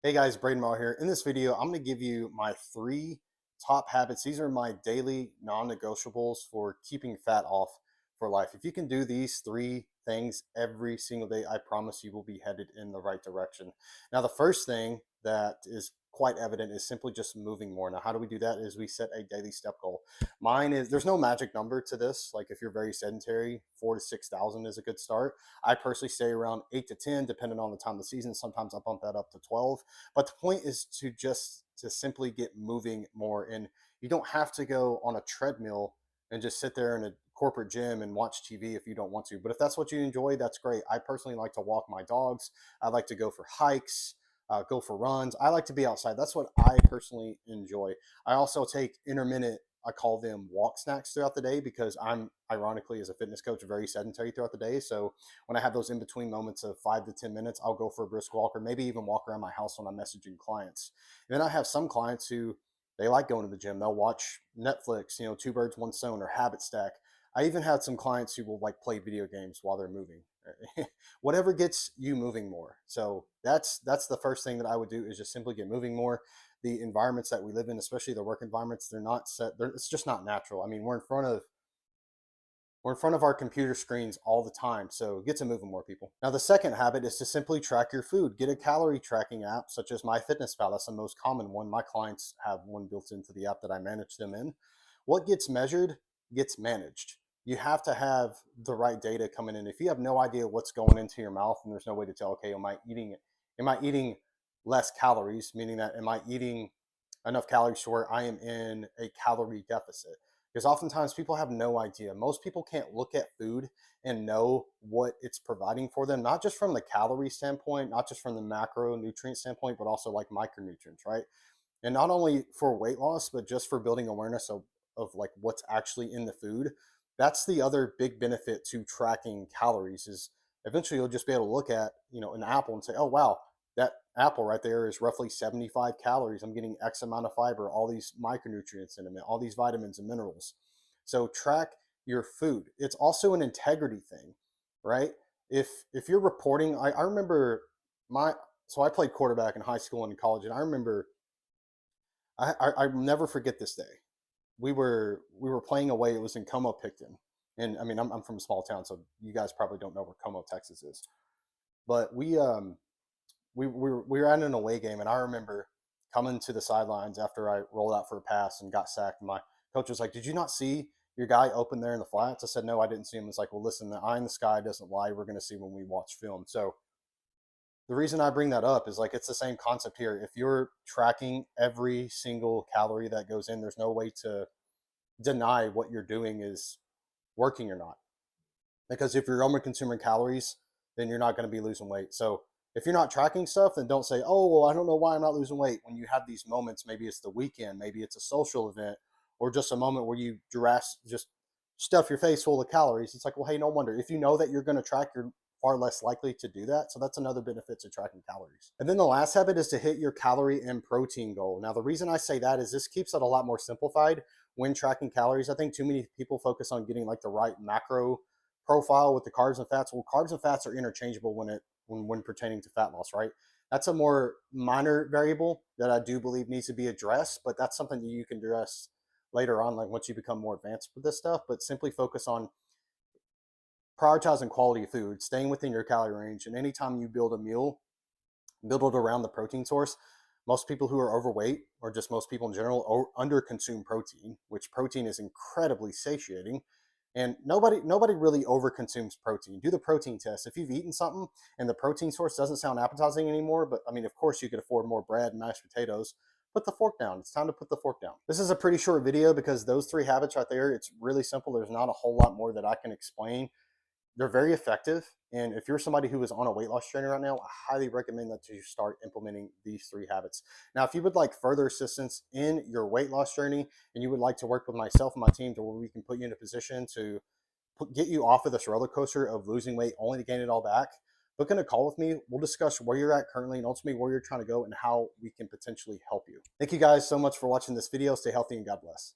Hey guys, Braden Mall here. In this video, I'm going to give you my 3 top habits. These are my daily non-negotiables for keeping fat off for life. If you can do these 3 things every single day, I promise you will be headed in the right direction. Now, the first thing that is quite evident is simply just moving more. Now, how do we do that? Is we set a daily step goal. Mine is, there's no magic number to this. Like if you're very sedentary, 4 to 6,000 is a good start. I personally stay around 8 to 10, depending on the time of the season. Sometimes I bump that up to 12. But the point is to simply get moving more. And you don't have to go on a treadmill and just sit there in a corporate gym and watch TV if you don't want to. But if that's what you enjoy, that's great. I personally like to walk my dogs. I like to go for hikes, go for runs. I like to be outside. That's what I personally enjoy. I also take intermittent, I call them walk snacks throughout the day, because I'm ironically, as a fitness coach, very sedentary throughout the day. So when I have those in between moments of 5 to 10 minutes, I'll go for a brisk walk, or maybe even walk around my house when I'm messaging clients. And then I have some clients who they like going to the gym. They'll watch Netflix, Two Birds, One Stone, or Habit Stack. I even had some clients who will like play video games while they're moving. Whatever gets you moving more. So that's the first thing that I would do, is just simply get moving more. The environments that we live in, especially the work environments, they're not set. It's just not natural. I mean, we're in front of our computer screens all the time. So get to moving more, people. Now, the second habit is to simply track your food. Get a calorie tracking app such as MyFitnessPal. That's the most common one. My clients have one built into the app that I manage them in. What gets measured gets managed. You have to have the right data coming in. If you have no idea what's going into your mouth and there's no way to tell, okay, am I eating less calories, meaning that am I eating enough calories to where I am in a calorie deficit? Because oftentimes people have no idea. Most people can't look at food and know what it's providing for them, not just from the calorie standpoint, not just from the macronutrient standpoint, but also like micronutrients, right? And not only for weight loss, but just for building awareness of like what's actually in the food. That's the other big benefit to tracking calories, is eventually you'll just be able to look at, an apple and say, oh, wow, that apple right there is roughly 75 calories. I'm getting X amount of fiber, all these micronutrients in it, all these vitamins and minerals. So track your food. It's also an integrity thing, right? If you're reporting, I remember I played quarterback in high school and in college, and I remember I never forget this day. We were playing away. It was in Como, Picton, and I mean I'm from a small town, so you guys probably don't know where Como, Texas is. But we were at an away game, and I remember coming to the sidelines after I rolled out for a pass and got sacked. And my coach was like, "Did you not see your guy open there in the flats?" I said, "No, I didn't see him." It's like, "Well, listen, the eye in the sky doesn't lie. We're going to see when we watch film." So the reason I bring that up is like it's the same concept here. If you're tracking every single calorie that goes in, there's no way to deny what you're doing is working or not. Because if you're only consuming calories, then you're not going to be losing weight. So if you're not tracking stuff, then don't say, oh, well, I don't know why I'm not losing weight. When you have these moments, maybe it's the weekend, maybe it's a social event, or just a moment where you just stuff your face full of calories. It's like, well, hey, no wonder. If you know that you're going to track, you're far less likely to do that. So that's another benefit to tracking calories. And then the last habit is to hit your calorie and protein goal. Now, the reason I say that is this keeps it a lot more simplified when tracking calories. I think too many people focus on getting like the right macro profile with the carbs and fats. Well, carbs and fats are interchangeable when pertaining to fat loss, right? That's a more minor variable that I do believe needs to be addressed, but that's something that you can address later on, like once you become more advanced with this stuff. But simply focus on prioritizing quality food, staying within your calorie range, and anytime you build a meal, build it around the protein source. Most people who are overweight, or just most people in general, under consume protein, which protein is incredibly satiating. And nobody really overconsumes protein. Do the protein test. If you've eaten something and the protein source doesn't sound appetizing anymore, but I mean, of course you could afford more bread and mashed potatoes, put the fork down. It's time to put the fork down. This is a pretty short video because those 3 habits right there, it's really simple. There's not a whole lot more that I can explain. They're very effective. And if you're somebody who is on a weight loss journey right now, I highly recommend that you start implementing these 3 habits. Now, if you would like further assistance in your weight loss journey and you would like to work with myself and my team to where we can put you in a position to get you off of this roller coaster of losing weight only to gain it all back, book in a call with me. We'll discuss where you're at currently and ultimately where you're trying to go and how we can potentially help you. Thank you guys so much for watching this video. Stay healthy and God bless.